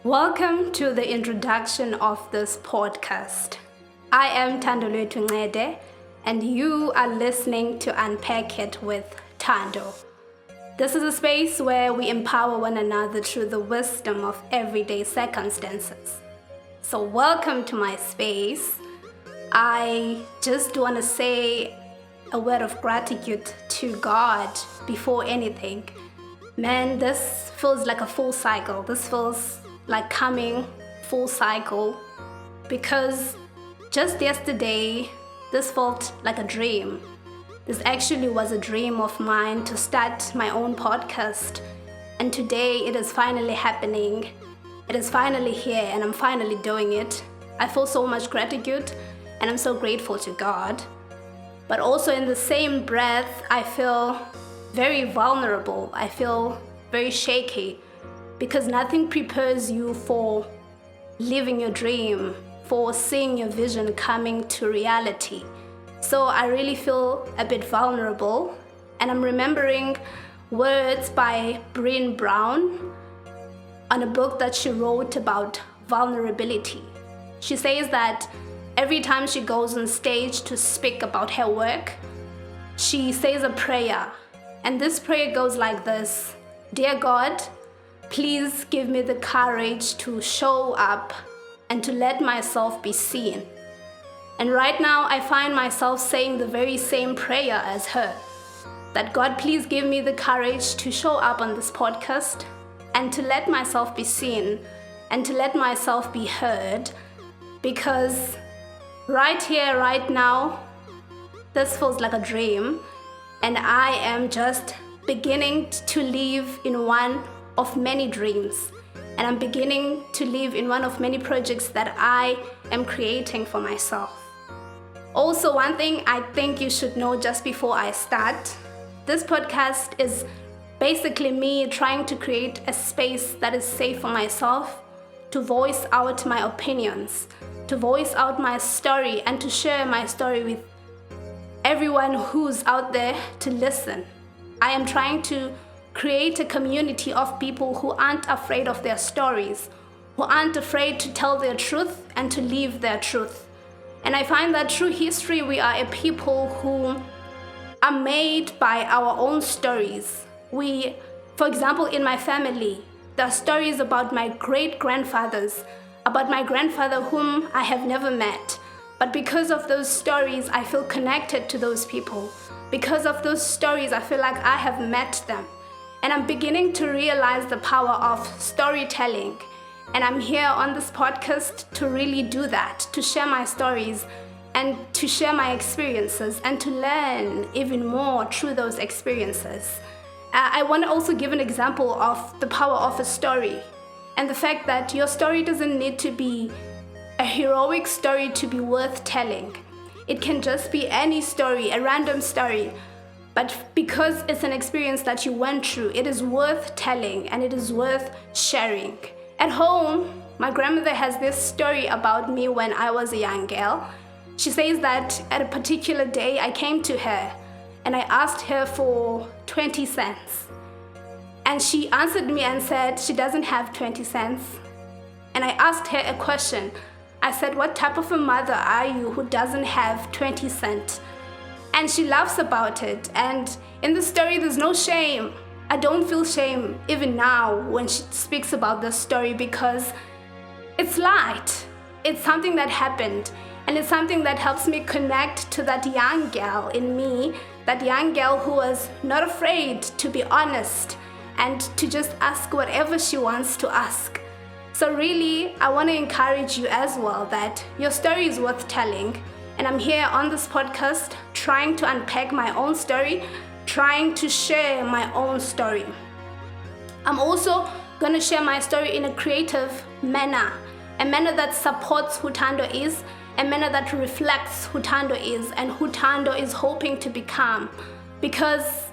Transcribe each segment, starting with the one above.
Welcome to the introduction of this podcast. I am Thando, and you are listening to Unpack It with Thando. This is a space where we empower one another through the wisdom of everyday circumstances. So welcome to my space. I just want to say a word of gratitude to God before anything. Man, this feels like a full cycle. This feels like coming full cycle because just yesterday, this felt like a dream. This actually was a dream of mine to start my own podcast. And today it is finally happening. It is finally here and I'm finally doing it. I feel so much gratitude and I'm so grateful to God. But also in the same breath, I feel very vulnerable. I feel very shaky because nothing prepares you for living your dream, for seeing your vision coming to reality. So I really feel a bit vulnerable, and I'm remembering words by Brené Brown on a book that she wrote about vulnerability. She says that every time she goes on stage to speak about her work, she says a prayer. And this prayer goes like this: Dear God, please give me the courage to show up and to let myself be seen. And right now, I find myself saying the very same prayer as her. That God, please give me the courage to show up on this podcast and to let myself be seen and to let myself be heard. Because right here, right now, this feels like a dream. And I am just beginning to live in one of many dreams, and I'm beginning to live in one of many projects that I am creating for myself. Also, one thing I think you should know just before I start, this podcast is basically me trying to create a space that is safe for myself to voice out my opinions, to voice out my story, and to share my story with everyone who's out there to listen. I am trying to create a community of people who aren't afraid of their stories, who aren't afraid to tell their truth and to live their truth. And I find that through history, we are a people who are made by our own stories. For example, in my family, there are stories about my great-grandfathers, about my grandfather whom I have never met. But because of those stories, I feel connected to those people. Because of those stories, I feel like I have met them. And I'm beginning to realize the power of storytelling. And I'm here on this podcast to really do that, to share my stories and to share my experiences and to learn even more through those experiences. I want to also give an example of the power of a story and the fact that your story doesn't need to be a heroic story to be worth telling. It can just be any story, a random story. But because it's an experience that you went through, it is worth telling and it is worth sharing. At home, my grandmother has this story about me when I was a young girl. She says that at a particular day, I came to her and I asked her for 20 cents. And she answered me and said she doesn't have 20 cents. And I asked her a question. I said, what type of a mother are you who doesn't have 20 cents? And she laughs about it. And in the story, there's no shame. I don't feel shame even now when she speaks about this story because it's light. It's something that happened. And it's something that helps me connect to that young girl in me, that young girl who was not afraid to be honest and to just ask whatever she wants to ask. So really, I want to encourage you as well that your story is worth telling. And I'm here on this podcast trying to unpack my own story, trying to share my own story. I'm also going to share my story in a creative manner, a manner that supports who Thando is, a manner that reflects who Thando is and who Thando is hoping to become. Because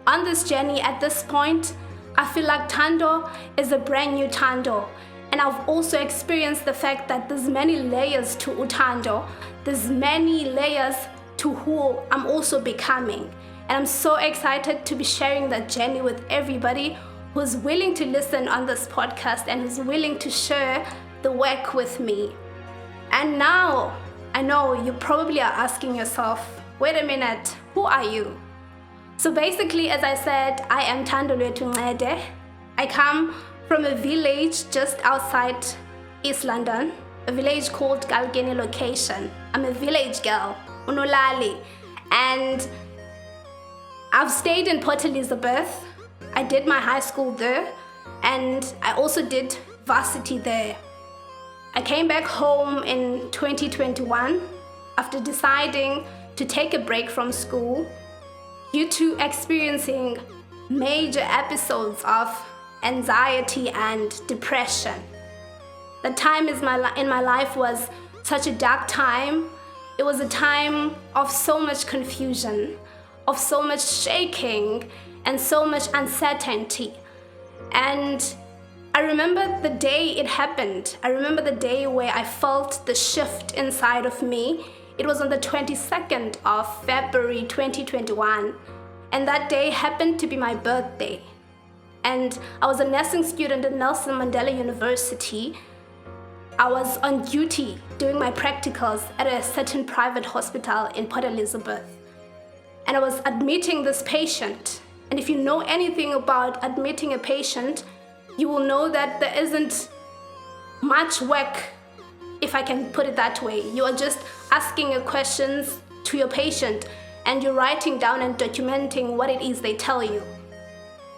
on this journey at this point, I feel like Thando is a brand new Thando. And I've also experienced the fact that there's many layers to Thando. There's many layers to who I'm also becoming. And I'm so excited to be sharing that journey with everybody who's willing to listen on this podcast and who's willing to share the work with me. And now, I know you probably are asking yourself, wait a minute, who are you? So basically, as I said, I am Thando. I come from a village just outside East London, a village called Galgeni Location. I'm a village girl, Unolali, and I've stayed in Port Elizabeth. I did my high school there, and I also did varsity there. I came back home in 2021 after deciding to take a break from school due to experiencing major episodes of anxiety and depression. The time in my life was such a dark time. It was a time of so much confusion, of so much shaking, and so much uncertainty. And I remember the day it happened. I remember the day where I felt the shift inside of me. It was on the 22nd of February 2021. And that day happened to be my birthday. And I was a nursing student at Nelson Mandela University. I was on duty doing my practicals at a certain private hospital in Port Elizabeth. And I was admitting this patient. And if you know anything about admitting a patient, you will know that there isn't much work, if I can put it that way. You are just asking your questions to your patient and you're writing down and documenting what it is they tell you.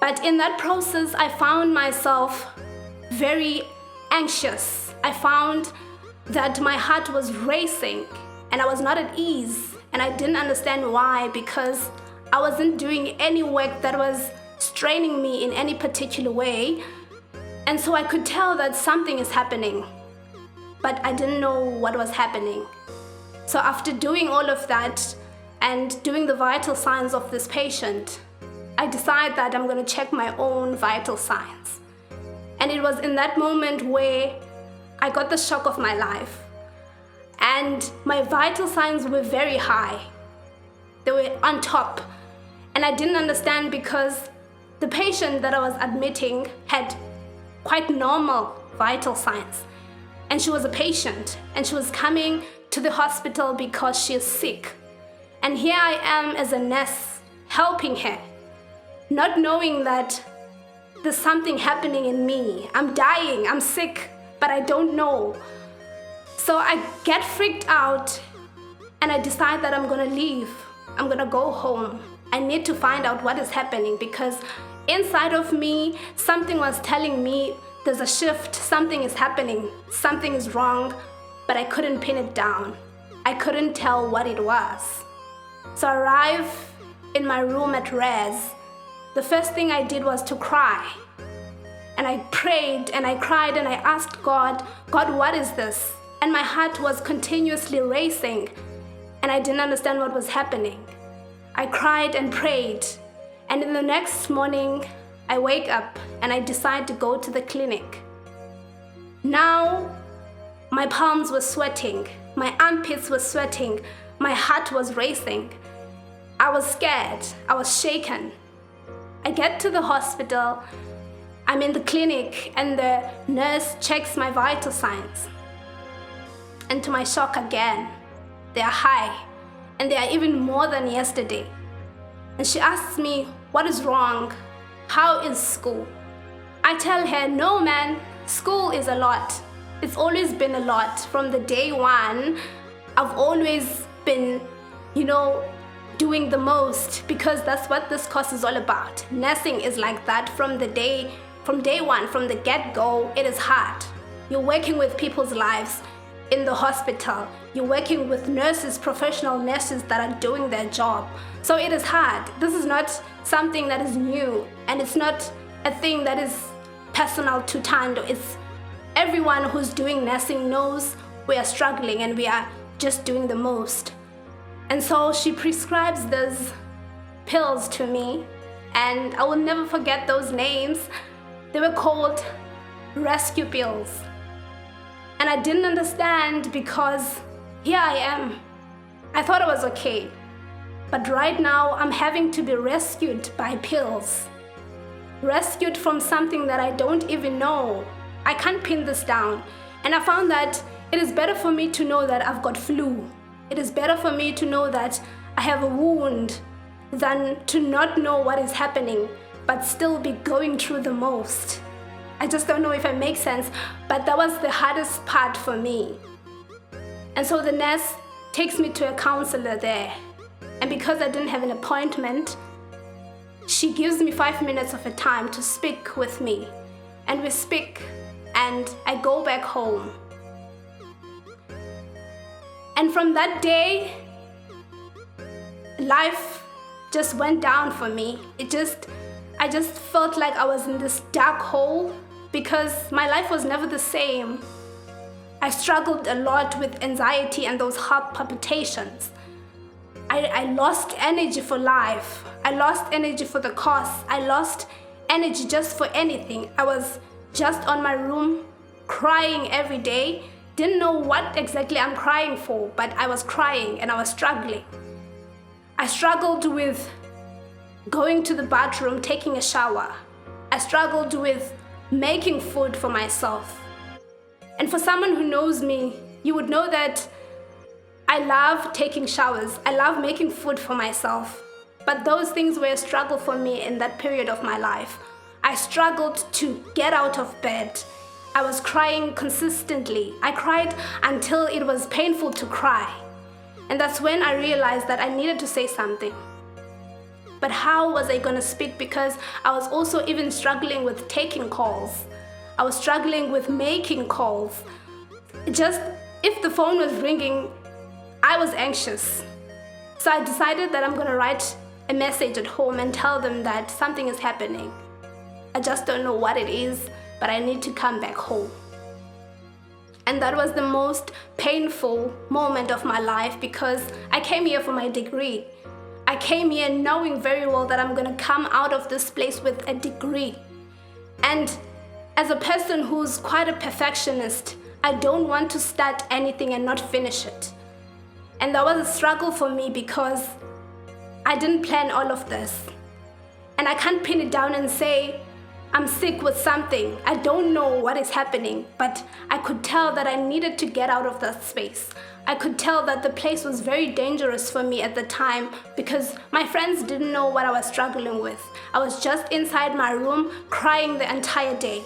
But in that process, I found myself very anxious. I found that my heart was racing and I was not at ease, and I didn't understand why, because I wasn't doing any work that was straining me in any particular way. And so I could tell that something is happening, but I didn't know what was happening. So after doing all of that and doing the vital signs of this patient, I decided that I'm going to check my own vital signs. And it was in that moment where I got the shock of my life. And my vital signs were very high. They were on top. And I didn't understand because the patient that I was admitting had quite normal vital signs. And she was a patient, and she was coming to the hospital because she is sick. And here I am as a nurse helping her, not knowing that there's something happening in me. I'm dying, I'm sick, but I don't know. So I get freaked out and I decide that I'm gonna leave. I'm gonna go home. I need to find out what is happening, because inside of me, something was telling me there's a shift, something is happening, something is wrong, but I couldn't pin it down. I couldn't tell what it was. So I arrive in my room at res. The first thing I did was to cry. And I prayed and I cried and I asked God, what is this? And my heart was continuously racing and I didn't understand what was happening. I cried and prayed. And in the next morning, I wake up and I decide to go to the clinic. Now, my palms were sweating, my armpits were sweating, my heart was racing. I was scared, I was shaken. I get to the hospital, I'm in the clinic, and the nurse checks my vital signs. And to my shock again, they are high, and they are even more than yesterday. And she asks me, what is wrong? How is school? I tell her, no man, school is a lot. It's always been a lot. From the day one, I've always been, doing the most, because that's what this course is all about. Nursing is like that from day one, from the get-go. It is hard. You're working with people's lives in the hospital. You're working with nurses, professional nurses that are doing their job. So it is hard. This is not something that is new, and it's not a thing that is personal to Thando. It's everyone who's doing nursing knows we are struggling and we are just doing the most. And so she prescribes these pills to me, and I will never forget those names. They were called rescue pills. And I didn't understand, because here I am. I thought I was okay. But right now I'm having to be rescued by pills. rescued from something that I don't even know. I can't pin this down. And I found that it is better for me to know that I've got flu. It is better for me to know that I have a wound than to not know what is happening, but still be going through the most. I just don't know if it makes sense, but that was the hardest part for me. And so the nurse takes me to a counselor there. And because I didn't have an appointment, she gives me 5 minutes of a time to speak with me. And we speak, and I go back home. And from that day, life just went down for me. I just felt like I was in this dark hole because my life was never the same. I struggled a lot with anxiety and those heart palpitations. I lost energy for life. I lost energy for the cause. I lost energy just for anything. I was just on my room crying every day. Didn't know what exactly I'm crying for, but I was crying and I was struggling. I struggled with going to the bathroom, taking a shower. I struggled with making food for myself. And for someone who knows me, you would know that I love taking showers. I love making food for myself. But those things were a struggle for me in that period of my life. I struggled to get out of bed. I was crying consistently. I cried until it was painful to cry. And that's when I realized that I needed to say something. But how was I going to speak? Because I was also even struggling with taking calls. I was struggling with making calls. Just if the phone was ringing, I was anxious. So I decided that I'm going to write a message at home and tell them that something is happening. I just don't know what it is, but I need to come back home. And that was the most painful moment of my life because I came here for my degree. I came here knowing very well that I'm going to come out of this place with a degree. And as a person who's quite a perfectionist, I don't want to start anything and not finish it. And that was a struggle for me because I didn't plan all of this. And I can't pin it down and say, I'm sick with something. I don't know what is happening, but I could tell that I needed to get out of that space. I could tell that the place was very dangerous for me at the time because my friends didn't know what I was struggling with. I was just inside my room crying the entire day.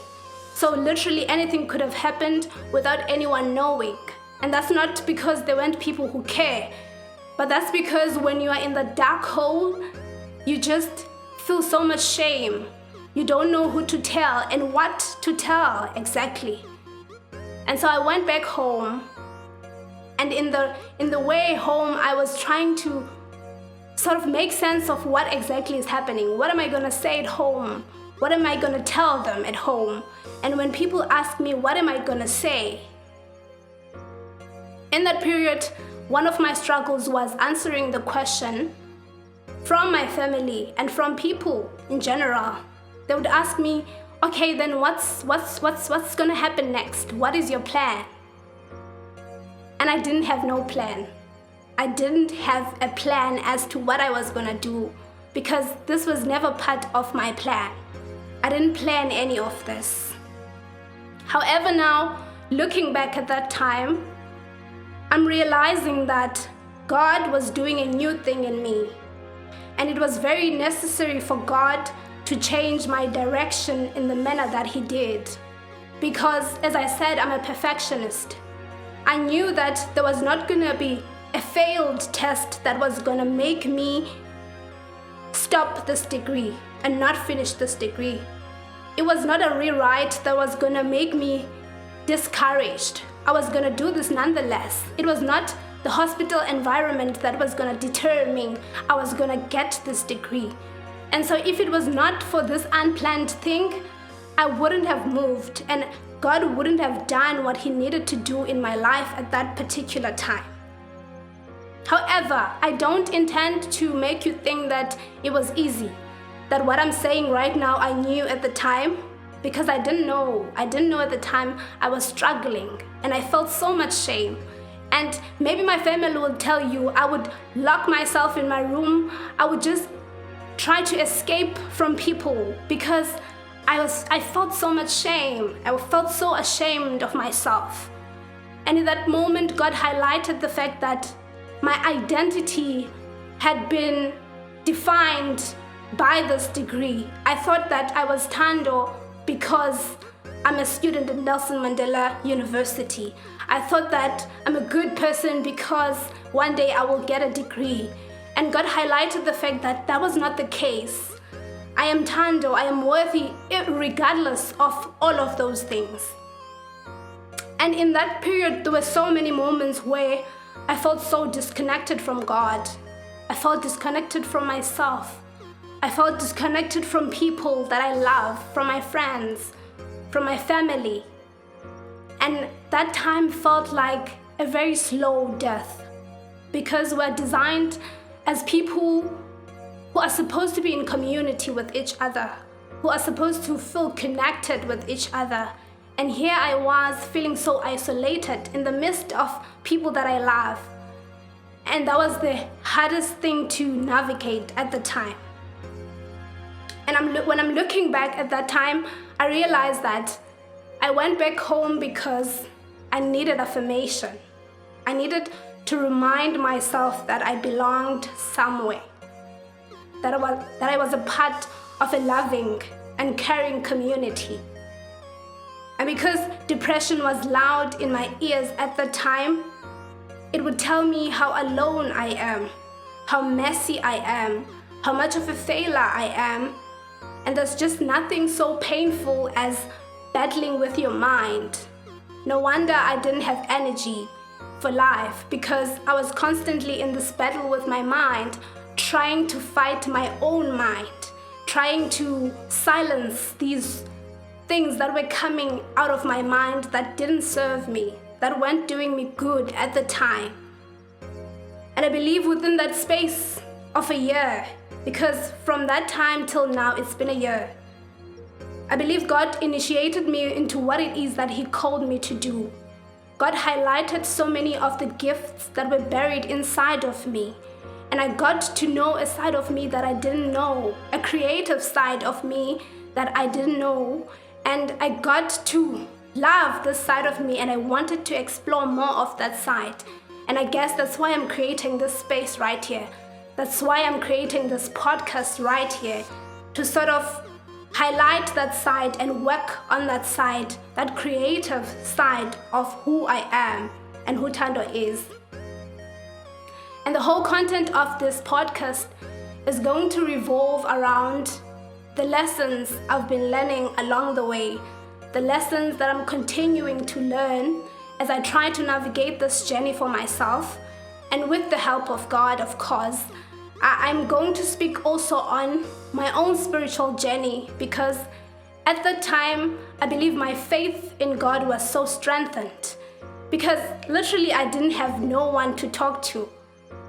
So literally anything could have happened without anyone knowing. And that's not because there weren't people who care, but that's because when you are in the dark hole, you just feel so much shame. You don't know who to tell and what to tell exactly. And so I went back home, and in the way home, I was trying to sort of make sense of what exactly is happening. What am I going to say at home? What am I going to tell them at home? And when people ask me, what am I going to say? In that period, one of my struggles was answering the question from my family and from people in general. They would ask me, okay, then what's going to happen next? What is your plan? And I didn't have no plan. I didn't have a plan as to what I was going to do because this was never part of my plan. I didn't plan any of this. However, now, looking back at that time, I'm realizing that God was doing a new thing in me. And it was very necessary for God to change my direction in the manner that He did. Because, as I said, I'm a perfectionist. I knew that there was not going to be a failed test that was going to make me stop this degree and not finish this degree. It was not a rewrite that was going to make me discouraged. I was going to do this nonetheless. It was not the hospital environment that was going to deter me. I was going to get this degree. And so if it was not for this unplanned thing, I wouldn't have moved and God wouldn't have done what He needed to do in my life at that particular time. However, I don't intend to make you think that it was easy, that what I'm saying right now I knew at the time, because I didn't know. I didn't know at the time. I was struggling and I felt so much shame. And maybe my family will tell you I would lock myself in my room. I would just try to escape from people because I felt so much shame. I felt so ashamed of myself. And in that moment, God highlighted the fact that my identity had been defined by this degree. I thought that I was Thando because I'm a student at Nelson Mandela University. I thought that I'm a good person because one day I will get a degree. And God highlighted the fact that that was not the case. I am Thando, I am worthy regardless of all of those things. And in that period, there were so many moments where I felt so disconnected from God. I felt disconnected from myself. I felt disconnected from people that I love, from my friends, from my family. And that time felt like a very slow death because we're designed as people who are supposed to be in community with each other, who are supposed to feel connected with each other. And here I was feeling so isolated in the midst of people that I love. And that was the hardest thing to navigate at the time. And when I'm looking back at that time, I realized that I went back home because I needed affirmation. I needed to remind myself that I belonged somewhere, that I was a part of a loving and caring community. And because depression was loud in my ears at the time, it would tell me how alone I am, how messy I am, how much of a failure I am. And there's just nothing so painful as battling with your mind. No wonder I didn't have energy for life because I was constantly in this battle with my mind, trying to fight my own mind, trying to silence these things that were coming out of my mind that didn't serve me, that weren't doing me good at the time. And I believe within that space of a year, because from that time till now, it's been a year, I believe God initiated me into what it is that He called me to do. God highlighted so many of the gifts that were buried inside of me. And I got to know a side of me that I didn't know, a creative side of me that I didn't know. And I got to love this side of me, and I wanted to explore more of that side. And I guess that's why I'm creating this space right here. That's why I'm creating this podcast right here, to sort of highlight that side and work on that side, that creative side of who I am and who Thando is. And the whole content of this podcast is going to revolve around the lessons I've been learning along the way, the lessons that I'm continuing to learn as I try to navigate this journey for myself, and with the help of God, of course. I'm going to speak also on my own spiritual journey because at that time, I believe my faith in God was so strengthened because literally I didn't have no one to talk to.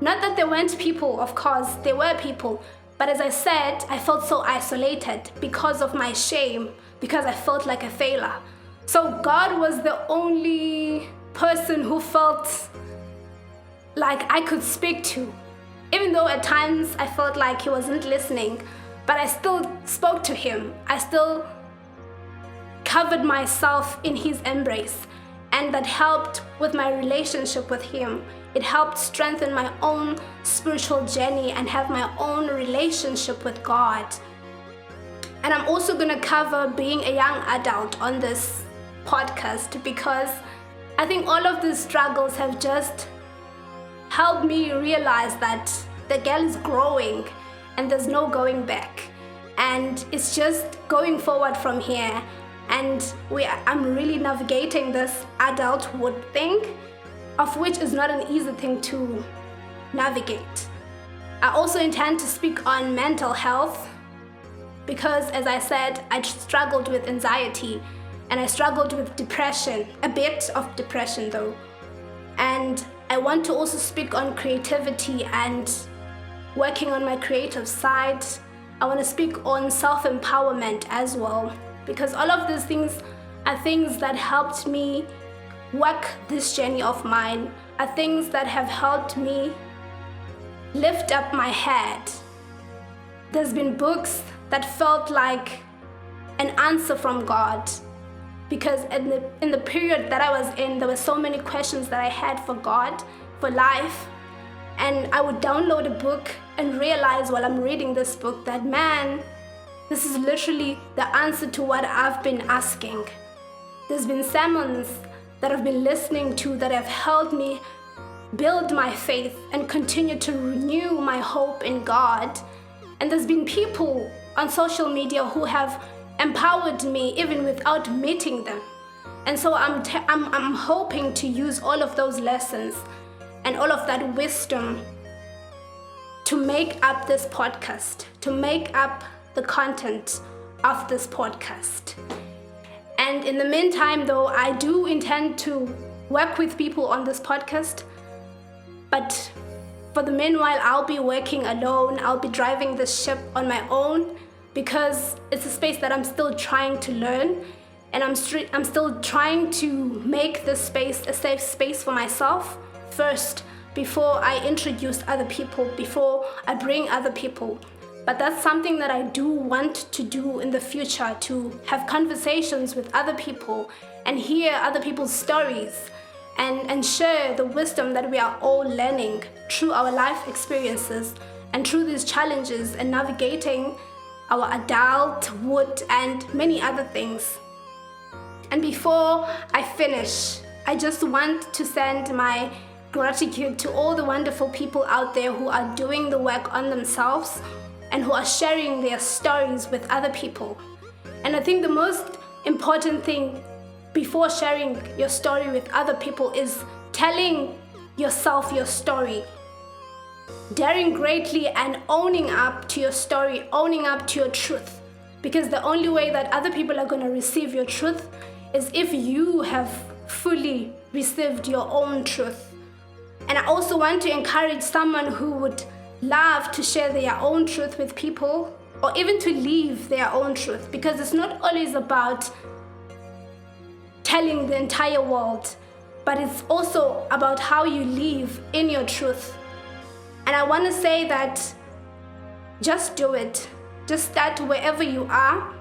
Not that there weren't people, of course, there were people. But as I said, I felt so isolated because of my shame, because I felt like a failure. So God was the only person who felt like I could speak to. Even though at times I felt like He wasn't listening, but I still spoke to Him. I still covered myself in His embrace, and that helped with my relationship with Him. It helped strengthen my own spiritual journey and have my own relationship with God. And I'm also going to cover being a young adult on this podcast because I think all of these struggles have just helped me realize that the girl is growing and there's no going back. And it's just going forward from here. And I'm really navigating this adulthood thing, of which is not an easy thing to navigate. I also intend to speak on mental health because, as I said, I struggled with anxiety and I struggled with depression, a bit of depression though. And I want to also speak on creativity and working on my creative side. I want to speak on self-empowerment as well, because all of these things are things that helped me work this journey of mine, are things that have helped me lift up my head There's been books that felt like an answer from God, because in the period that I was in, there were so many questions that I had for God, for life. And I would download a book and realize while I'm reading this book that, man, this is literally the answer to what I've been asking. There's been sermons that I've been listening to that have helped me build my faith and continue to renew my hope in God. And there's been people on social media who have empowered me even without meeting them. And so I'm hoping to use all of those lessons and all of that wisdom to make up this podcast, to make up the content of this podcast. And in the meantime, though, I do intend to work with people on this podcast. But for the meanwhile, I'll be working alone. I'll be driving this ship on my own, because it's a space that I'm still trying to learn. And I'm still trying to make this space a safe space for myself first, before I introduce other people, before I bring other people. But that's something that I do want to do in the future, to have conversations with other people and hear other people's stories and share the wisdom that we are all learning through our life experiences and through these challenges and navigating our adulthood and many other things. And before I finish, I just want to send my gratitude to all the wonderful people out there who are doing the work on themselves and who are sharing their stories with other people. And I think the most important thing before sharing your story with other people is telling yourself your story. Daring greatly and owning up to your story, owning up to your truth. Because the only way that other people are going to receive your truth is if you have fully received your own truth. And I also want to encourage someone who would love to share their own truth with people, or even to live their own truth, because it's not always about telling the entire world, but it's also about how you live in your truth. And I want to say that just do it. Just start wherever you are.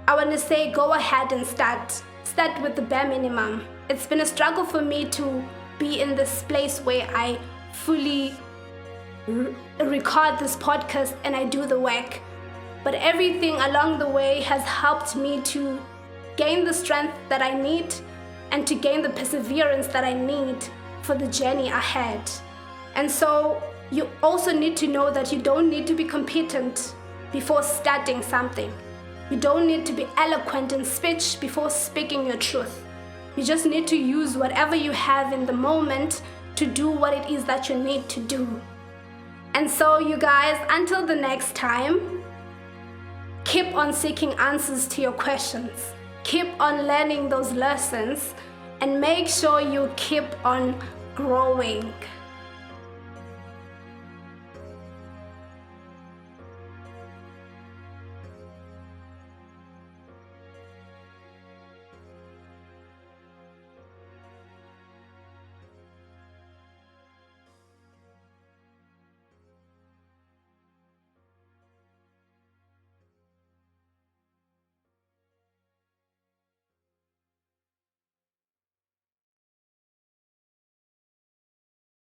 I want to say go ahead and start. Start with the bare minimum. It's been a struggle for me to be in this place where I fully record this podcast and I do the work. But everything along the way has helped me to gain the strength that I need and to gain the perseverance that I need for the journey ahead. And so you also need to know that you don't need to be competent before starting something. You don't need to be eloquent in speech before speaking your truth. You just need to use whatever you have in the moment to do what it is that you need to do. And so you guys, until the next time, keep on seeking answers to your questions. Keep on learning those lessons and make sure you keep on growing.